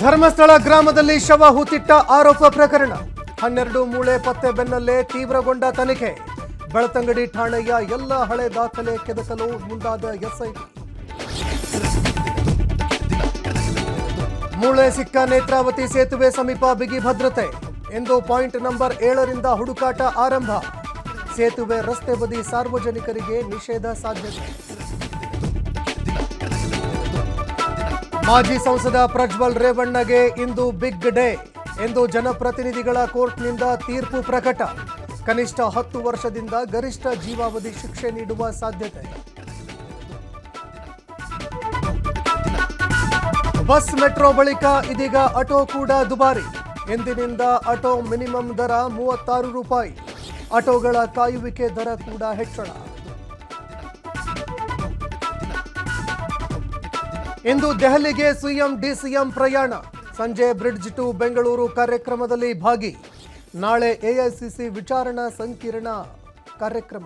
ಧರ್ಮಸ್ಥಳ ಗ್ರಾಮದಲ್ಲಿ ಶವ ಹೂತಿಟ್ಟ ಆರೋಪ ಪ್ರಕರಣ 12 ಮೂಳೆ ಪತ್ತೆ ಬೆನ್ನಲ್ಲೇ ತೀವ್ರಗೊಂಡ ತನಿಖೆ. ಬೆಳ್ತಂಗಡಿ ಠಾಣೆಯ ಎಲ್ಲ ಹಳೆ ದಾಖಲೆ ಕೆದಕಲು ಮುಂದಾದ ಎಸ್ಐಟಿ. ಮೂಳೆ ಸಿಕ್ಕ ನೇತ್ರಾವತಿ ಸೇತುವೆ ಸಮೀಪ ಬಿಗಿ ಭದ್ರತೆ. ಇಂದು ಪಾಯಿಂಟ್ ನಂಬರ್ 7ರಿಂದ ಹುಡುಕಾಟ ಆರಂಭ. ಸೇತುವೆ ರಸ್ತೆ ಬದಿ ಸಾರ್ವಜನಿಕರಿಗೆ ನಿಷೇಧ ಸಾಧ್ಯತೆ. ಮಾಜಿ ಸಂಸದ ಪ್ರಜ್ವಲ್ ರೇವಣ್ಣಗೆ ಇಂದು ಬಿಗ್ ಡೇ ಎಂದು ಜನಪ್ರತಿನಿಧಿಗಳ ಕೋರ್ಟ್ನಿಂದ ತೀರ್ಪು ಪ್ರಕಟ. ಕನಿಷ್ಠ 10 ವರ್ಷದಿಂದ ಗರಿಷ್ಠ ಜೀವಾವಧಿ ಶಿಕ್ಷೆ ನೀಡುವ ಸಾಧ್ಯತೆ. ಬಸ್ ಮೆಟ್ರೋ ಬಳಿಕ ಇದೀಗ ಆಟೋ ಕೂಡ ದುಬಾರಿ. ಎಂದಿನಿಂದ ಆಟೋ ಮಿನಿಮಮ್ ದರ 36 ರೂಪಾಯಿ. ಆಟೋಗಳ ಕಾಯುವಿಕೆ ದರ ಕೂಡ ಹೆಚ್ಚಳ. ಇಂದು ದೆಹಲಿಗೆ ಸಿಎಂ ಡಿಸಿಎಂ ಪ್ರಯಾಣ. ಸಂಜೆ ಬ್ರಿಡ್ಜ್ ಟು ಬೆಂಗಳೂರು ಕಾರ್ಯಕ್ರಮದಲ್ಲಿ ಭಾಗಿ. ನಾಳೆ ಎಐಸಿಸಿ ವಿಚಾರಣಾ ಸಂಕಿರಣ ಕಾರ್ಯಕ್ರಮ.